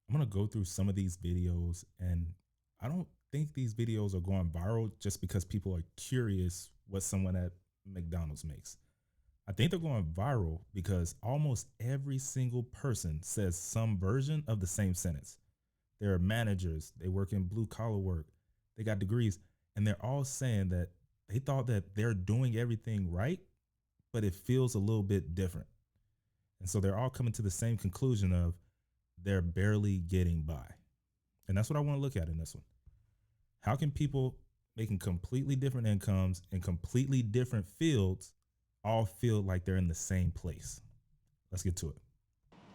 I'm going to go through some of these videos, and I don't think these videos are going viral just because people are curious what someone at McDonald's makes. I think they're going viral because almost every single person says some version of the same sentence. They're managers, they work in blue collar work, they got degrees, and they're all saying that they thought that they're doing everything right, but it feels a little bit different. And so they're all coming to the same conclusion of they're barely getting by. And that's what I want to look at in this one. How can people making completely different incomes in completely different fields all feel like they're in the same place? Let's get to it.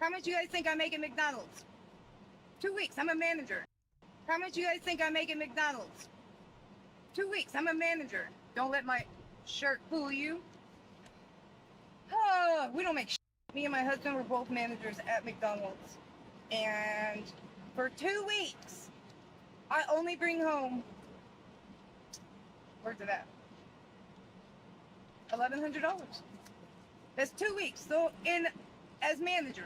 How much you guys think I make at McDonald's? 2 weeks, I'm a manager. How much you guys think I make at McDonald's? 2 weeks, I'm a manager. Don't let my shirt fool you. We don't make shit. Me and my husband were both managers at McDonald's. And for 2 weeks, I only bring home, where's it at? $1,100. That's 2 weeks. So as manager,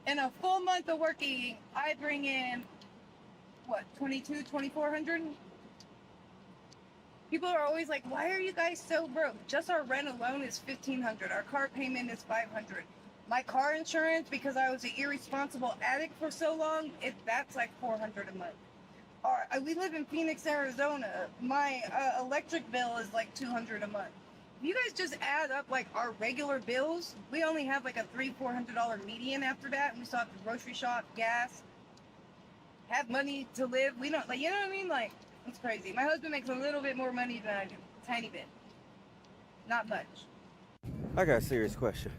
in a full month of working, I bring in, what, 2,400? People are always like, why are you guys so broke? Just our rent alone is $1,500. Our car payment is $500. My car insurance, because I was an irresponsible addict for so long, that's like $400 a month. We live in Phoenix, Arizona. My electric bill is like $200 a month. If you guys just add up like our regular bills, we only have like a $300-$400 median after that, and we still have to grocery shop, gas, have money to live. We don't, like, you know what I mean? Like, it's crazy. My husband makes a little bit more money than I do, a tiny bit, not much. I got a serious question.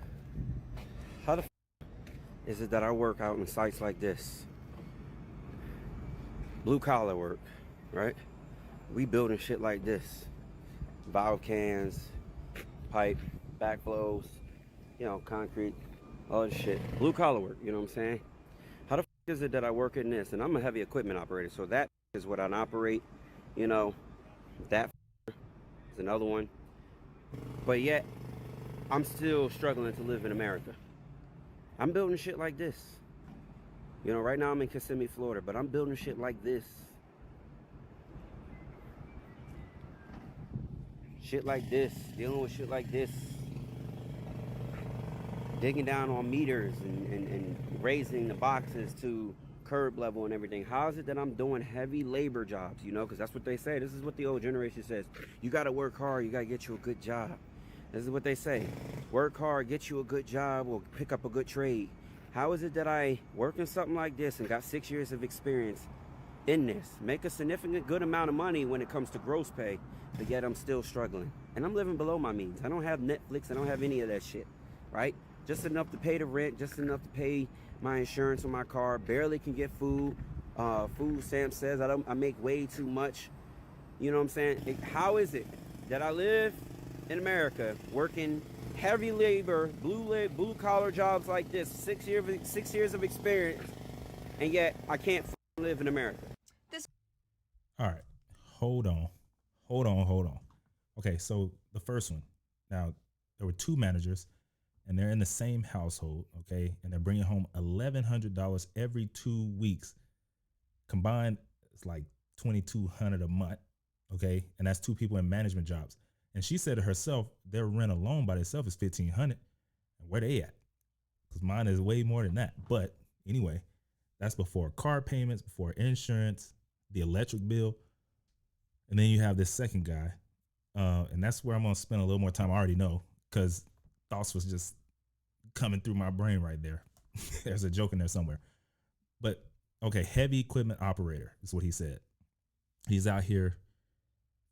How the is it that I work out in sites like this? Blue collar work, right? We building shit like this. Valve cans, pipe, backflows, concrete, all this shit. Blue collar work, you know what I'm saying? How the is it that I work in this? And I'm a heavy equipment operator, so that is what I operate. That is another one. But yet, I'm still struggling to live in America. I'm building shit like this. Right now I'm in Kissimmee, Florida, but I'm building shit like this. Shit like this, dealing with shit like this. Digging down on meters and raising the boxes to curb level and everything. How is it that I'm doing heavy labor jobs, because that's what they say. This is what the old generation says. You got to work hard, you got to get you a good job. This is what they say. Work hard, get you a good job, or pick up a good trade. How is it that I work in something like this and got 6 years of experience in this, make a significant good amount of money when it comes to gross pay, but yet I'm still struggling? And I'm living below my means. I don't have Netflix, I don't have any of that shit, right? Just enough to pay the rent, just enough to pay my insurance on my car, barely can get food. Food stamp says I make way too much. You know what I'm saying? How is it that I live in America working heavy labor, blue collar jobs like this, 6 years of experience, and yet I can't live in America? All right, hold on. Okay, so the first one. Now, there were two managers, and they're in the same household, okay? And they're bringing home $1,100 every 2 weeks. Combined, it's like $2,200 a month, okay? And that's two people in management jobs. And she said to herself, their rent alone by itself is $1,500. And where they at? Because mine is way more than that. But anyway, that's before car payments, before insurance, the electric bill. And then you have this second guy. And that's where I'm going to spend a little more time. I already know, because thoughts was just coming through my brain right there. There's a joke in there somewhere. But, okay, heavy equipment operator is what he said. He's out here,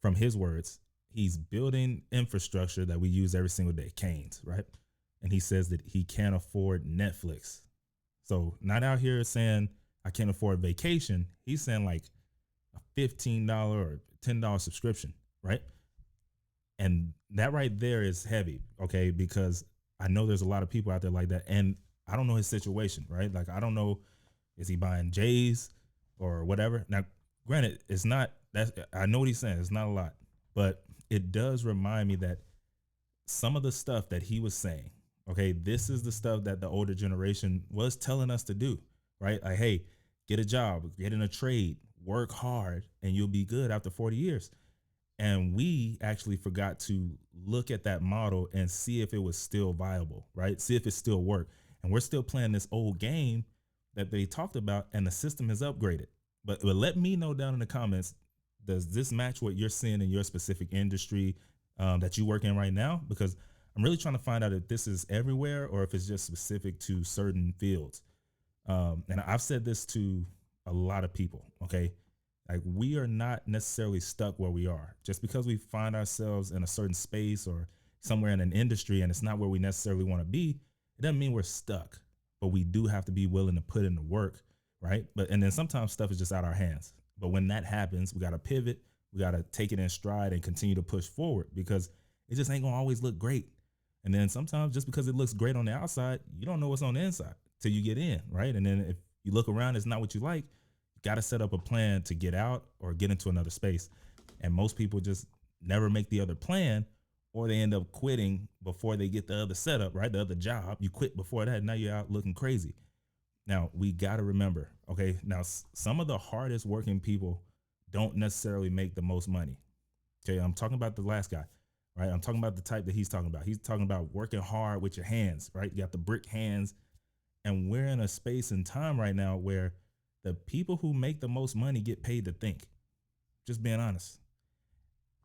from his words, he's building infrastructure that we use every single day, canes, right? And he says that he can't afford Netflix. So not out here saying I can't afford vacation. He's saying like a $15 or $10 subscription, right? And that right there is heavy, okay? Because I know there's a lot of people out there like that. And I don't know his situation, right? Like, I don't know, is he buying J's or whatever? Now, granted, it's not, I know what he's saying. It's not a lot. But it does remind me that some of the stuff that he was saying, okay, this is the stuff that the older generation was telling us to do. right? Like, hey, get a job, get in a trade, work hard, and you'll be good after 40 years. And we actually forgot to look at that model and see if it was still viable, right? See if it still worked. And we're still playing this old game that they talked about, and the system has upgraded. But let me know down in the comments, does this match what you're seeing in your specific industry that you work in right now? Because I'm really trying to find out if this is everywhere or if it's just specific to certain fields. And I've said this to a lot of people, okay? Like, we are not necessarily stuck where we are. Just because we find ourselves in a certain space or somewhere in an industry and it's not where we necessarily want to be, it doesn't mean we're stuck. But we do have to be willing to put in the work, right? But and then sometimes stuff is just out our hands. But when that happens, we got to pivot, we got to take it in stride and continue to push forward, because it just ain't gonna always look great. And then sometimes just because it looks great on the outside, you don't know what's on the inside till you get in, right? And then if you look around, it's not what you like, you got to set up a plan to get out or get into another space. And most people just never make the other plan, or they end up quitting before they get the other setup, right? The other job, you quit before that. Now you're out looking crazy. Now we got to remember, okay, now some of the hardest working people don't necessarily make the most money. Okay, I'm talking about the last guy, right? I'm talking about the type that he's talking about. He's talking about working hard with your hands, right? You got the brick hands. And we're in a space and time right now where the people who make the most money get paid to think, just being honest.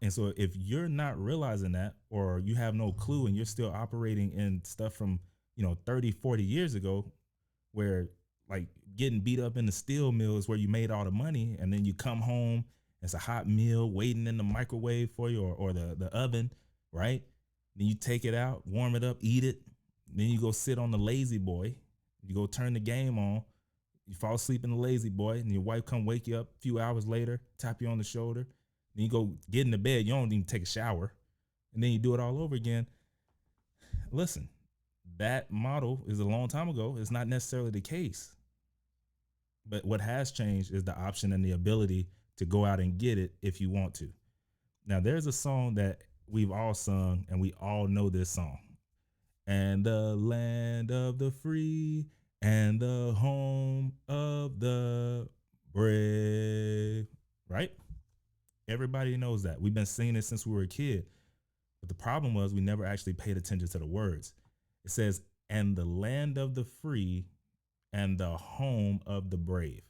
And so if you're not realizing that, or you have no clue and you're still operating in stuff from, 30, 40 years ago, where like getting beat up in the steel mill is where you made all the money, and then you come home, it's a hot meal waiting in the microwave for you, or the oven, right? Then you take it out, warm it up, eat it. Then you go sit on the lazy boy. You go turn the game on. You fall asleep in the lazy boy, and your wife come wake you up a few hours later, tap you on the shoulder. Then you go get in the bed. You don't even take a shower, and then you do it all over again. Listen, that model is a long time ago. It's not necessarily the case. But what has changed is the option and the ability to go out and get it if you want to. Now, there's a song that we've all sung, and we all know this song. And the land of the free and the home of the brave, right? Everybody knows that. We've been singing it since we were a kid. But the problem was we never actually paid attention to the words. It says, and the land of the free and the home of the brave.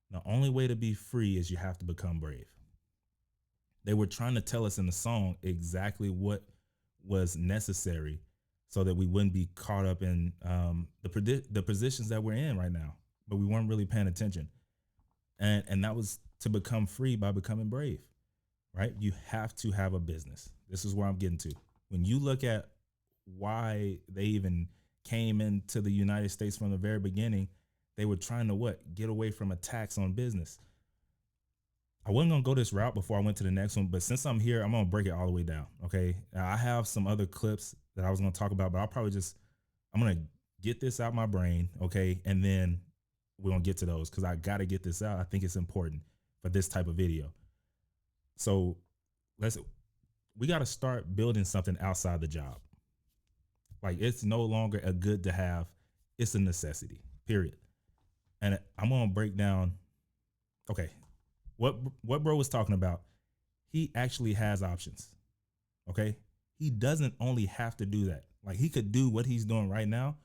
The only way to be free is you have to become brave. They were trying to tell us in the song exactly what was necessary so that we wouldn't be caught up in the positions that we're in right now, but we weren't really paying attention. And that was to become free by becoming brave, right? You have to have a business. This is where I'm getting to. When you look at why they even came into the United States from the very beginning, they were trying to what? Get away from a tax on business. I wasn't going to go this route before I went to the next one, but since I'm here, I'm going to break it all the way down, okay? Now, I have some other clips that I was going to talk about, but I'm going to get this out my brain, okay? And then we're going to get to those because I got to get this out. I think it's important for this type of video. So we got to start building something outside the job. Like, it's no longer a good to have, it's a necessity, period. And I'm going to break down, okay, what bro was talking about. He actually has options, okay? He doesn't only have to do that. Like, he could do what he's doing right now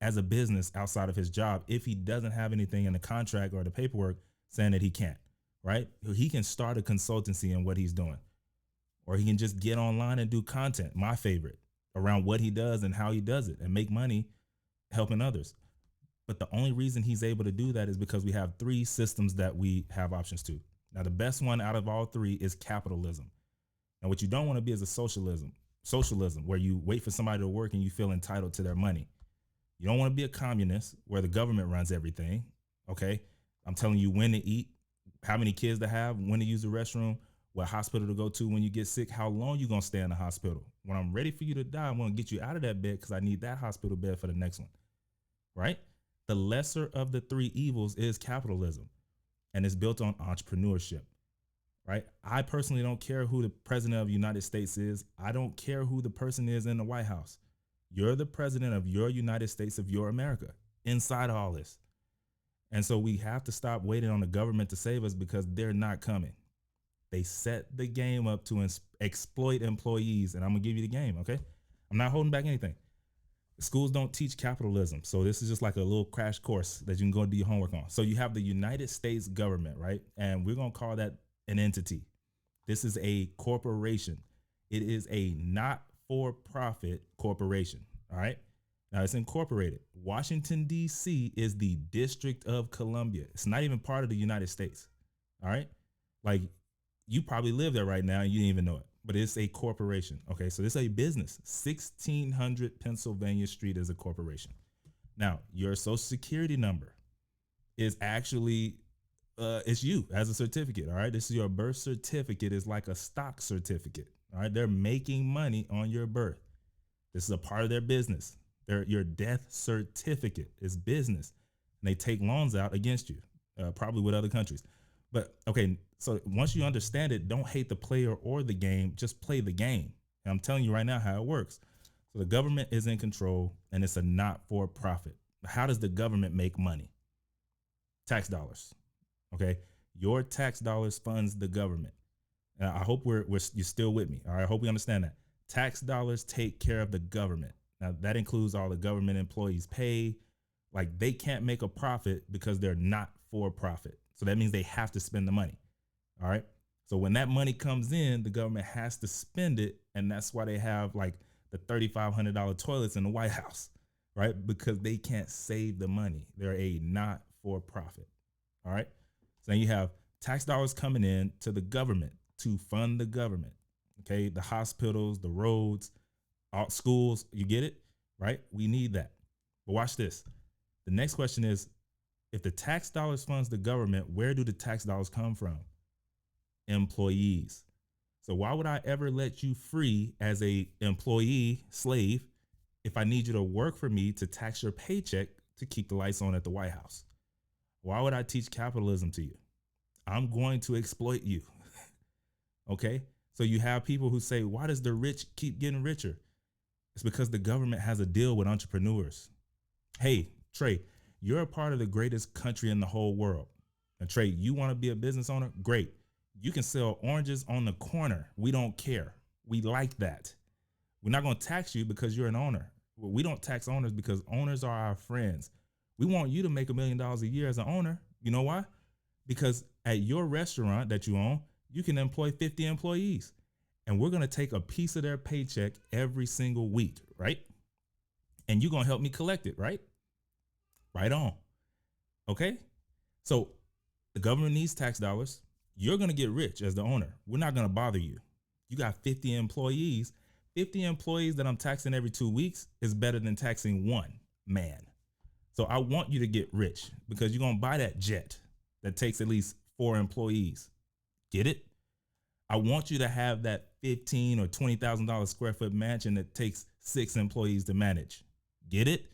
as a business outside of his job if he doesn't have anything in the contract or the paperwork saying that he can't, right? He can start a consultancy in what he's doing, or he can just get online and do content, my favorite, around what he does and how he does it and make money helping others. But the only reason he's able to do that is because we have three systems that we have options to. Now, the best one out of all three is capitalism. Now, what you don't want to be is a socialism, where you wait for somebody to work and you feel entitled to their money. You don't want to be a communist where the government runs everything, okay? I'm telling you when to eat, how many kids to have, when to use the restroom, what hospital to go to when you get sick, how long you going to stay in the hospital. When I'm ready for you to die, I'm going to get you out of that bed because I need that hospital bed for the next one, right? The lesser of the three evils is capitalism, and it's built on entrepreneurship, right? I personally don't care who the president of the United States is. I don't care who the person is in the White House. You're the president of your United States of your America inside of all this. And so we have to stop waiting on the government to save us because they're not coming. They set the game up to exploit employees. And I'm going to give you the game, okay? I'm not holding back anything. Schools don't teach capitalism. So this is just like a little crash course that you can go do your homework on. So you have the United States government, right? And we're going to call that an entity. This is a corporation. It is a not-for-profit corporation, all right? Now it's incorporated. Washington, D.C. is the District of Columbia. It's not even part of the United States, all right? Like, you probably live there right now and you didn't even know it, but it's a corporation. Okay, so this is a business. 1600 Pennsylvania Street is a corporation. Now, your social security number is actually, it's you as a certificate. All right, this is your birth certificate. Is like a stock certificate. All right, they're making money on your birth. This is a part of their business. Your death certificate is business, and they take loans out against you, probably with other countries. But okay, so once you understand it, don't hate the player or the game, just play the game. And I'm telling you right now how it works. So the government is in control and it's a not-for-profit. How does the government make money? Tax dollars. Okay, your tax dollars funds the government. And I hope you're still with me. All right, I hope we understand that. Tax dollars take care of the government. Now that includes all the government employees' pay. Like, they can't make a profit because they're not for profit. So that means they have to spend the money. All right. So when that money comes in, the government has to spend it. And that's why they have like the $3,500 toilets in the White House, right? Because they can't save the money. They're a not for profit. All right. So then you have tax dollars coming in to the government to fund the government. Okay. The hospitals, the roads, all schools, you get it, right? We need that. But watch this. The next question is, if the tax dollars funds the government, where do the tax dollars come from? Employees. So why would I ever let you free as a employee slave if I need you to work for me to tax your paycheck to keep the lights on at the White House? Why would I teach capitalism to you? I'm going to exploit you. Okay? So you have people who say, why does the rich keep getting richer? It's because the government has a deal with entrepreneurs. Hey, Trey, you're a part of the greatest country in the whole world. And Trey, you want to be a business owner? Great. You can sell oranges on the corner. We don't care. We like that. We're not going to tax you because you're an owner. We don't tax owners because owners are our friends. We want you to make $1 million a year as an owner. You know why? Because at your restaurant that you own, you can employ 50 employees. And we're going to take a piece of their paycheck every single week, right? And you're going to help me collect it, right? Right on. Okay. So the government needs tax dollars. You're going to get rich as the owner. We're not going to bother you. You got 50 employees. 50 employees that I'm taxing every 2 weeks is better than taxing one man. So I want you to get rich because you're going to buy that jet that takes at least 4 employees. Get it? I want you to have that $15,000 or $20,000 square foot mansion that takes 6 employees to manage. Get it?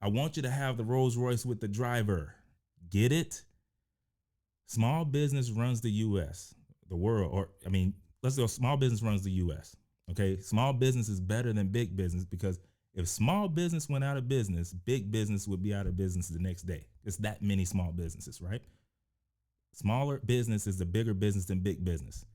I want you to have the Rolls Royce with the driver. Get it? Small business runs the U.S., the world, or I mean, let's go. Small business runs the U.S. Okay. Small business is better than big business because if small business went out of business, big business would be out of business the next day. It's that many small businesses, right? Smaller business is a bigger business than big business.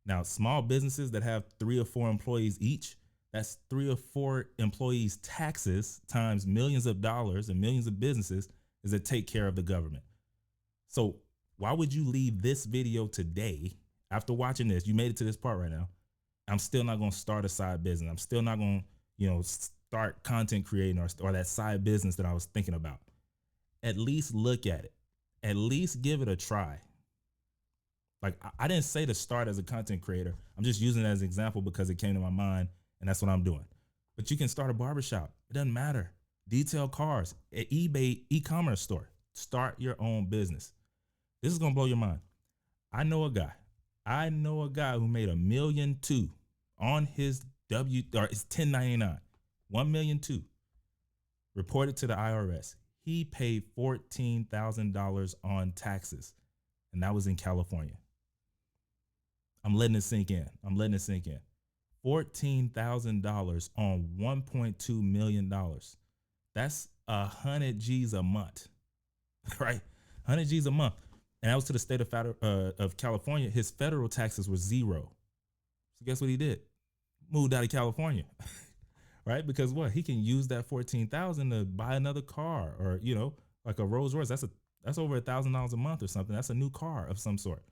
Now, small businesses that have 3 or 4 employees each, that's 3 or 4 employees' taxes times millions of dollars and millions of businesses is that take care of the government. So why would you leave this video today after watching this? You made it to this part right now. I'm still not going to start a side business. I'm still not going to, start content creating or that side business that I was thinking about. At least look at it. At least give it a try. Like, I didn't say to start as a content creator. I'm just using it as an example because it came to my mind and that's what I'm doing. But you can start a barbershop. It doesn't matter. Detail cars, an eBay e-commerce store. Start your own business. This is going to blow your mind. I know a guy who made $1.2 million on his his 1099, $1.2 million, reported to the IRS. He paid $14,000 on taxes, and that was in California. I'm letting it sink in. $14,000 on $1.2 million. That's 100 G's a month, right? 100 G's a month. And that was to the state of California. His federal taxes were zero. So guess what he did? Moved out of California, right? Because what? He can use that $14,000 to buy another car, or, you know, like a Rolls Royce. That's over $1,000 a month or something. That's a new car of some sort.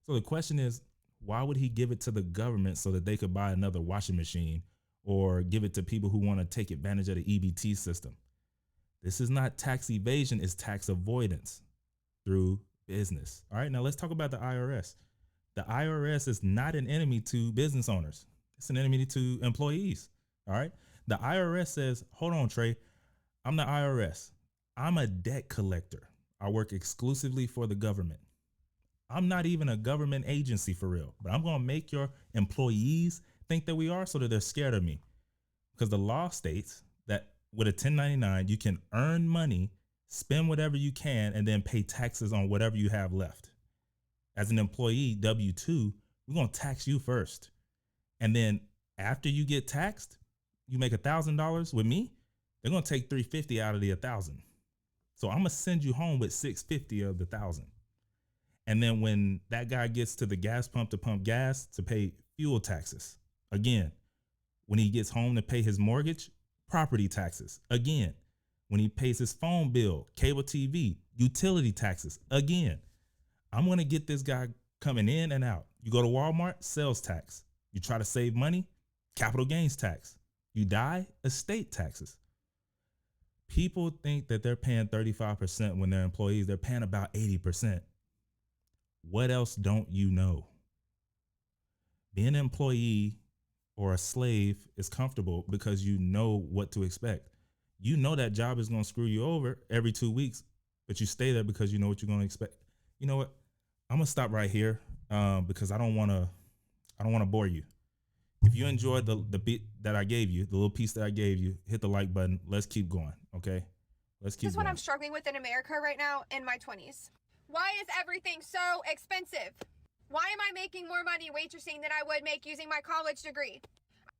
So the question is, why would he give it to the government so that they could buy another washing machine, or give it to people who want to take advantage of the EBT system? This is not tax evasion, it's tax avoidance through business. All right, now let's talk about the IRS. The IRS is not an enemy to business owners. It's an enemy to employees. All right. The IRS says, hold on, Trey, I'm the IRS. I'm a debt collector. I work exclusively for the government. I'm not even a government agency for real, but I'm going to make your employees think that we are, so that they're scared of me. Because the law states that with a 1099, you can earn money, spend whatever you can, and then pay taxes on whatever you have left. As an employee, W-2, we're going to tax you first. And then after you get taxed, you make $1,000 with me, they're going to take $350 out of the 1,000. So I'm going to send you home with $650 of the 1,000. And then when that guy gets to the gas pump to pump gas to pay fuel taxes, again, when he gets home to pay his mortgage, property taxes, again, when he pays his phone bill, cable TV, utility taxes, again, I'm going to get this guy coming in and out. You go to Walmart, sales tax. You try to save money, capital gains tax. You die, estate taxes. People think that they're paying 35% when they're employees. They're paying about 80%. What else don't you know? Being an employee or a slave is comfortable because you know what to expect. You know that job is going to screw you over every 2 weeks, but you stay there because you know what you're going to expect. You know what? I'm gonna stop right here because I don't want to bore you. If you enjoyed the bit that I gave you, the little piece that I gave you, hit the like button. Let's keep going, okay? Let's keep going. This is what I'm struggling with in America right now in my 20s. Why is everything so expensive? Why am I making more money waitressing than I would make using my college degree?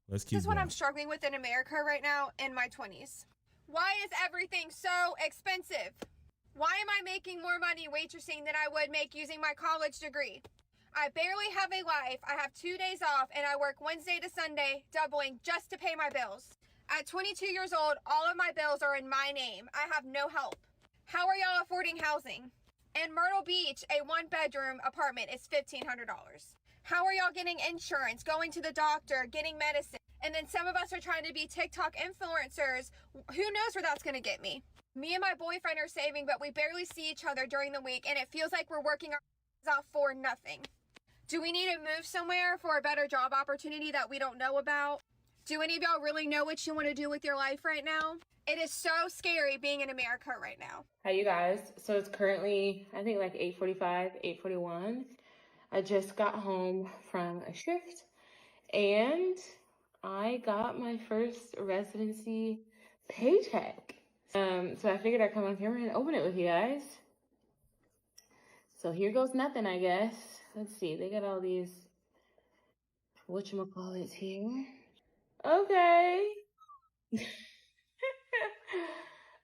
Let's keep going. This is what I'm struggling with in America right now in my 20s. Why is everything so expensive? Why am I making more money waitressing than I would make using my college degree? I barely have a life. I have 2 days off and I work Wednesday to Sunday, doubling just to pay my bills. At 22 years old, all of my bills are in my name. I have no help. How are y'all affording housing? In Myrtle Beach, a 1-bedroom apartment is $1,500. How are y'all getting insurance, going to the doctor, getting medicine? And then some of us are trying to be TikTok influencers. Who knows where that's going to get me? Me and my boyfriend are saving, but we barely see each other during the week, and it feels like we're working our off for nothing. Do we need to move somewhere for a better job opportunity that we don't know about? Do any of y'all really know what you want to do with your life right now? It is so scary being in America right now. Hi, you guys. So it's currently, I think, like 8:45, 8:41. I just got home from a shift, and I got my first residency paycheck. So I figured I'd come on camera and open it with you guys. So here goes nothing, I guess. Let's see, they got all these whatchamacallits here. Okay.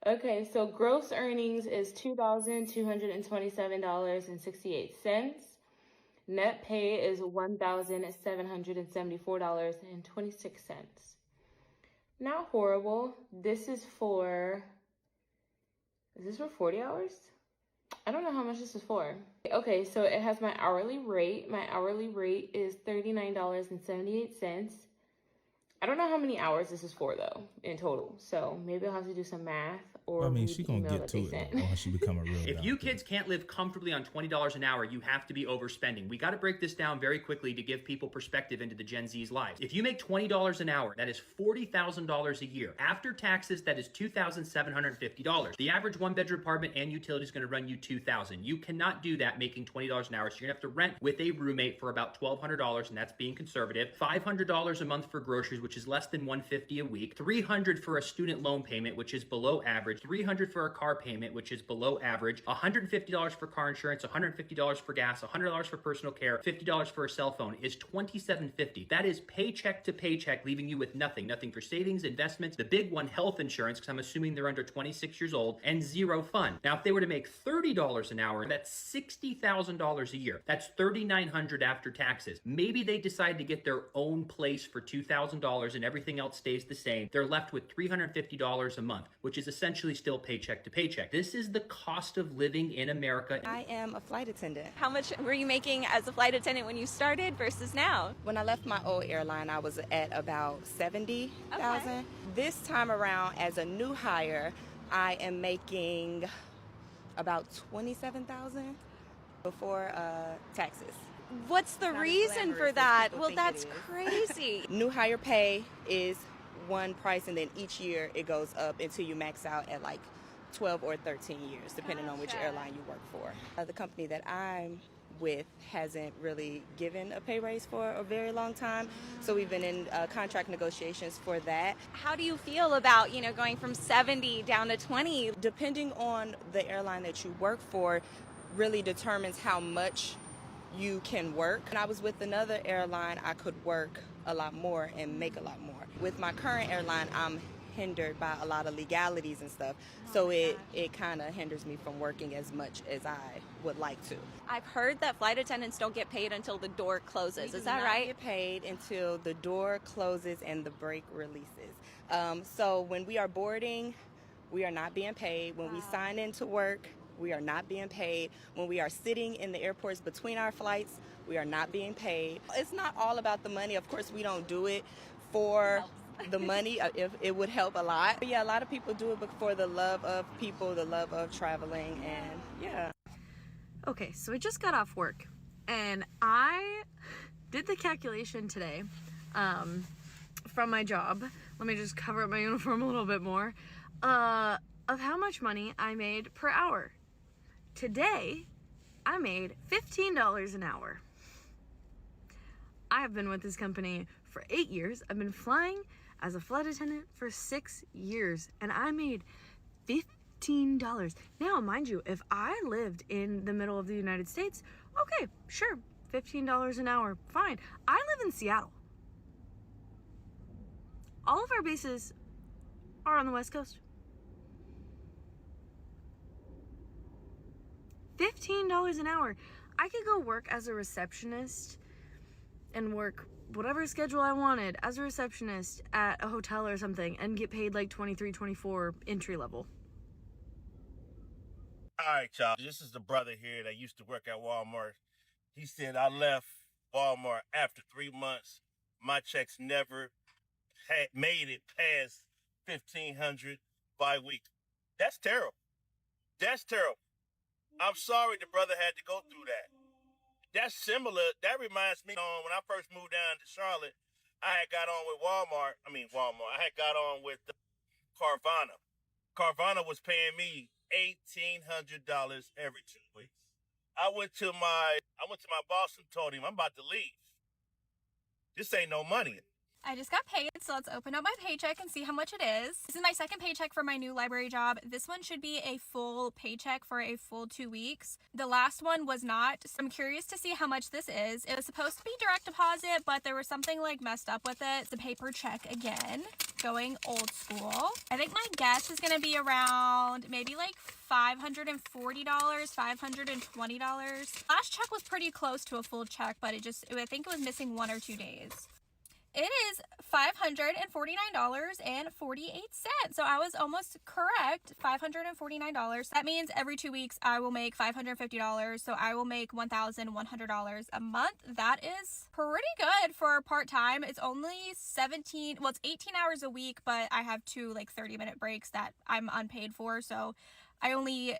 Okay, so gross earnings is $2,227.68. Net pay is $1,774.26. Not horrible. Is this for 40 hours? I don't know how much this is for. Okay, so it has my hourly rate. My hourly rate is $39.78. I don't know how many hours this is for though, in total. So maybe I'll have to do some math or I mean, she gonna get to it once she become a real If you kids can't live comfortably on $20 an hour, you have to be overspending. We got to break this down very quickly to give people perspective into the Gen Z's lives. If you make $20 an hour, that is $40,000 a year. After taxes, that is $2,750. The average 1-bedroom apartment and utility is going to run you $2,000. You cannot do that making $20 an hour, so you're going to have to rent with a roommate for about $1,200, and that's being conservative. $500 a month for groceries, which is less than $150 a week. $300 for a student loan payment, which is below average. average, $300 for a car payment, which is below average, $150 for car insurance, $150 for gas, $100 for personal care, $50 for a cell phone is $2,750. That is paycheck to paycheck, leaving you with nothing for savings, investments, the big one, health insurance, because I'm assuming they're under 26 years old, and zero fun. Now, if they were to make $30 an hour, that's $60,000 a year. That's $3,900 after taxes. Maybe they decide to get their own place for $2,000 and everything else stays the same. They're left with $350 a month, which is essentially still paycheck to paycheck. This is the cost of living in America. I am a flight attendant. How much were you making as a flight attendant when you started versus now? When I left my old airline, I was at about 70,000. Okay. This time around, as a new hire, I am making about 27,000 before taxes. What's the Not as reason glamorous for as that? people Well, think that's it is. crazy. New hire pay is one price, and then each year it goes up until you max out at like 12 or 13 years, depending on which Gotcha. airline you work for. The company that I'm with hasn't really given a pay raise for a very long time, so we've been in contract negotiations for that. How do you feel about, going from 70 down to 20? Depending on the airline that you work for really determines how much you can work. When I was with another airline, I could work a lot more and make a lot more. With my current airline, I'm hindered by a lot of legalities and stuff, so it kind of hinders me from working as much as I would like to. I've heard that flight attendants don't get paid until the door closes. We Is do that not right? get paid until the door closes and the brake releases. So when we are boarding, we are not being paid. When we sign into work, we are not being paid. When we are sitting in the airports between our flights, we are not being paid. It's not all about the money. Of course, we don't do it for the money. If it would help a lot. But yeah, a lot of people do it for the love of people, the love of traveling, and yeah. Okay, so I just got off work and I did the calculation today from my job. Let me just cover up my uniform a little bit more of how much money I made per hour. Today, I made $15 an hour. I have been with this company for 8 years. I've been flying as a flight attendant for 6 years, and I made $15. Now, mind you, if I lived in the middle of the United States, okay, sure, $15 an hour, fine. I live in Seattle. All of our bases are on the West Coast. $15 an hour. I could go work as a receptionist and work whatever schedule I wanted as a receptionist at a hotel or something and get paid like $23, $24 entry level. All right, y'all. This is the brother here that used to work at Walmart. He said, I left Walmart after 3 months. My checks never had made it past $1,500 bi-week. That's terrible. That's terrible. I'm sorry the brother had to go through that. That's similar. That reminds me when I first moved down to Charlotte, I had got on with Walmart. I had got on with Carvana. Carvana was paying me $1,800 every 2 weeks. I went to my boss and told him I'm about to leave. This ain't no money. I just got paid, so let's open up my paycheck and see how much it is. This is my second paycheck for my new library job. This one should be a full paycheck for a full 2 weeks. The last one was not, so I'm curious to see how much this is. It was supposed to be direct deposit, but there was something like messed up with it. It's a paper check again, going old school. I think my guess is gonna be around maybe like $540, $520. Last check was pretty close to a full check, but I think it was missing 1 or 2 days. It is $549.48. So I was almost correct. $549. That means every 2 weeks I will make $550. So I will make $1,100 a month. That is pretty good for part-time. It's only 18 hours a week, but I have 2 30-minute breaks that I'm unpaid for. So I only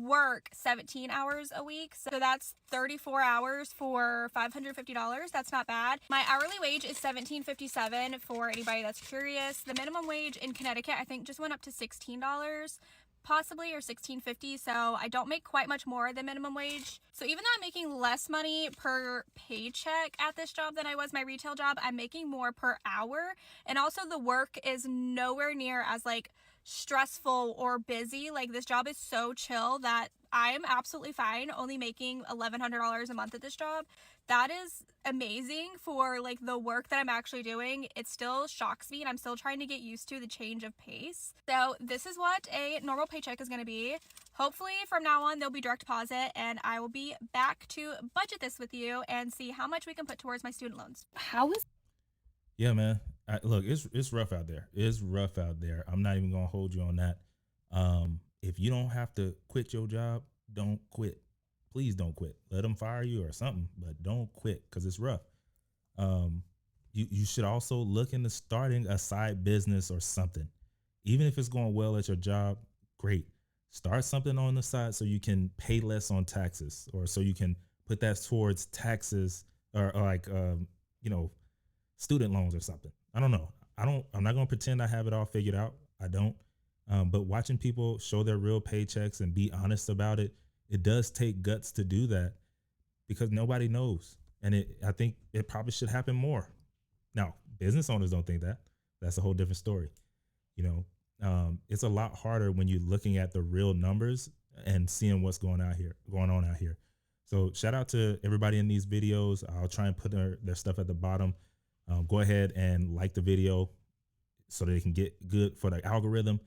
work 17 hours a week, so that's 34 hours for $550. That's not bad. My hourly wage is $17.57 for anybody that's curious. The minimum wage in Connecticut I think just went up to $16 possibly, or $16.50, so I don't make quite much more than minimum wage. So even though I'm making less money per paycheck at this job than I was my retail job, I'm making more per hour, and also the work is nowhere near as stressful or busy. Like, this job is so chill that I'm absolutely fine only making $1,100 a month at this job. That is amazing for like the work that I'm actually doing. It still shocks me and I'm still trying to get used to the change of pace. So this is what a normal paycheck is going to be. Hopefully from now on there'll be direct deposit and I will be back to budget this with you and see how much we can put towards my student loans. How is Yeah, man. Look, it's rough out there. It's rough out there. I'm not even gonna hold you on that. If you don't have to quit your job, don't quit. Please don't quit. Let them fire you or something, but don't quit because it's rough. You should also look into starting a side business or something. Even if it's going well at your job, great. Start something on the side so you can pay less on taxes, or so you can put that towards taxes or like student loans or something. I don't know. I'm not gonna pretend I have it all figured out. I don't. But watching people show their real paychecks and be honest about it, it does take guts to do that because nobody knows. And I think it probably should happen more. Now, business owners don't think that. That's a whole different story. It's a lot harder when you're looking at the real numbers and seeing what's going on out here. So shout out to everybody in these videos. I'll try and put their stuff at the bottom. Go ahead and like the video so that it can get good for the algorithm.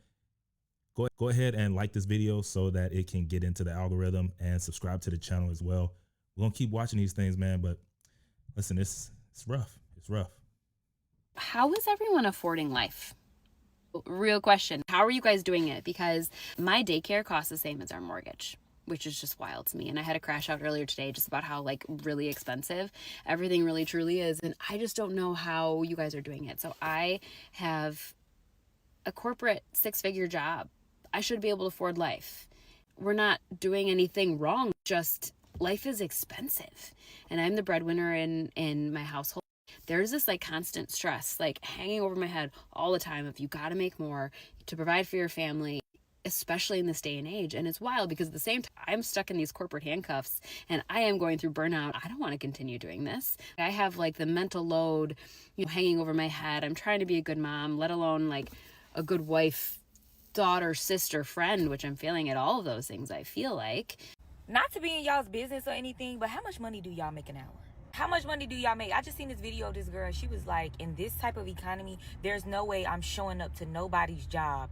Go ahead and like this video so that it can get into the algorithm, and subscribe to the channel as well. We're going to keep watching these things, man. But listen, it's rough. It's rough. How is everyone affording life? Real question. How are you guys doing it? Because my daycare costs the same as our mortgage, which is just wild to me. And I had a crash out earlier today just about how like really expensive everything really truly is. And I just don't know how you guys are doing it. So I have a corporate 6-figure job. I should be able to afford life. We're not doing anything wrong. Just life is expensive. And I'm the breadwinner in my household. There's this like constant stress, like hanging over my head all the time of you got to make more to provide for your family, especially in this day and age. And it's wild because at the same time, I'm stuck in these corporate handcuffs and I am going through burnout. I don't want to continue doing this. I have like the mental load, hanging over my head. I'm trying to be a good mom, let alone like a good wife, daughter, sister, friend, which I'm feeling at all of those things, I feel like. Not to be in y'all's business or anything, but how much money do y'all make an hour? How much money do y'all make? I just seen this video of this girl. She was like, in this type of economy, there's no way I'm showing up to nobody's job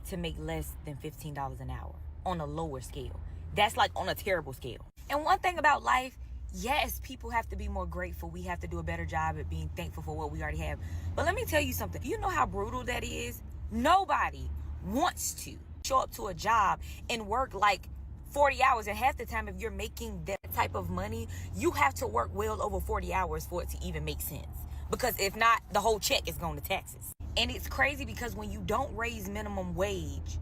to make less than $15 an hour on a lower scale. That's like on a terrible scale. And one thing about life, yes, people have to be more grateful. We have to do a better job at being thankful for what we already have. But let me tell you something. You know how brutal that is? Nobody wants to show up to a job and work like 40 hours, and half the time if you're making that type of money, you have to work well over 40 hours for it to even make sense, because if not, the whole check is going to taxes. And it's crazy because when you don't raise minimum wage,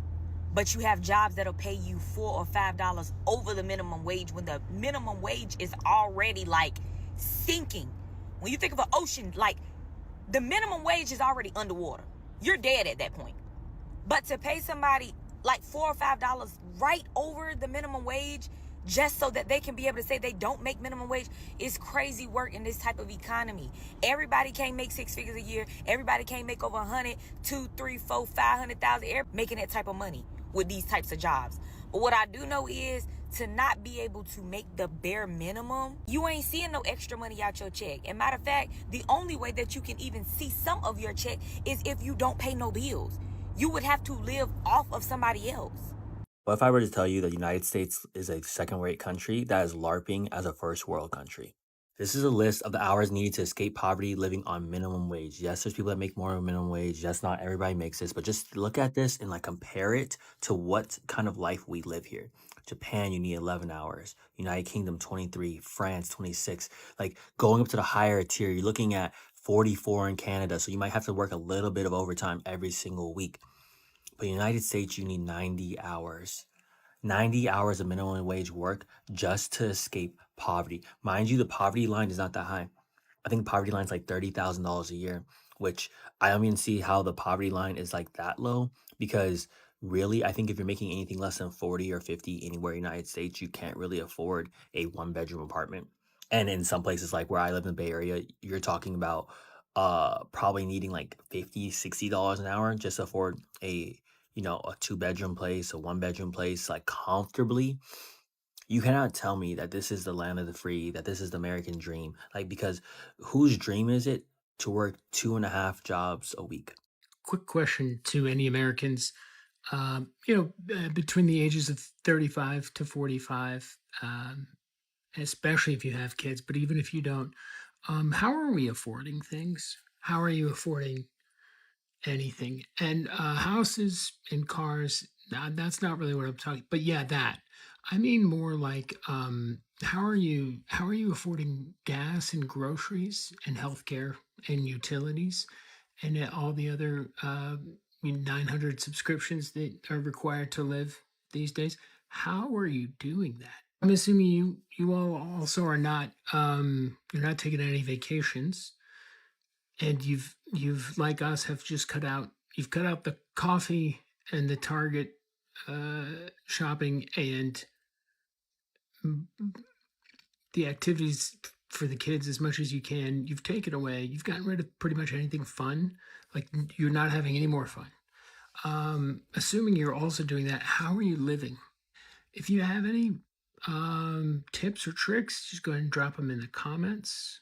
but you have jobs that'll pay you $4 or $5 over the minimum wage, when the minimum wage is already like sinking. When you think of an ocean, like the minimum wage is already underwater. You're dead at that point. But to pay somebody like $4 or $5 right over the minimum wage just so that they can be able to say they don't make minimum wage is crazy work in this type of economy. Everybody can't make 6 figures a year. Everybody can't make over 100, 2, 3, 4, 500,000 making that type of money with these types of jobs. But what I do know is to not be able to make the bare minimum, you ain't seeing no extra money out your check. And matter of fact, the only way that you can even see some of your check is if you don't pay no bills. You would have to live off of somebody else. What if I were to tell you that the United States is a second-rate country that is LARPing as a first-world country? This is a list of the hours needed to escape poverty living on minimum wage. Yes, there's people that make more than minimum wage. Yes, not everybody makes this, but just look at this and like compare it to what kind of life we live here. Japan, you need 11 hours. United Kingdom, 23. France, 26. Like going up to the higher tier, you're looking at 44 in Canada. So you might have to work a little bit of overtime every single week. But United States, you need 90 hours. 90 hours of minimum wage work just to escape poverty. Mind you, the poverty line is not that high. I think the poverty line is like $30,000 a year, which I don't even see how the poverty line is like that low, because really, I think if you're making anything less than 40 or 50 anywhere in the United States, you can't really afford a 1-bedroom apartment. And in some places like where I live in the Bay Area, you're talking about probably needing like $50, $60 an hour just to afford a a 2-bedroom place, a 1-bedroom place, like comfortably, you cannot tell me that this is the land of the free, that this is the American dream. Like, because whose dream is it to work 2.5 jobs a week? Quick question to any Americans, between the ages of 35 to 45, especially if you have kids, but even if you don't, how are we affording things? How are you affording anything? And houses and cars, that's not really what I'm talking, but yeah, that. I mean more like how are you affording gas and groceries and healthcare and utilities and all the other 900 subscriptions that are required to live these days? How are you doing that? I'm assuming you all also are not you're not taking any vacations, and you've like us have just you've cut out the coffee and the Target shopping and the activities for the kids as much as you can. You've taken away. You've gotten rid of pretty much anything fun. Like, you're not having any more fun. Assuming you're also doing that, how are you living? If you have any tips or tricks, just go ahead and drop them in the comments.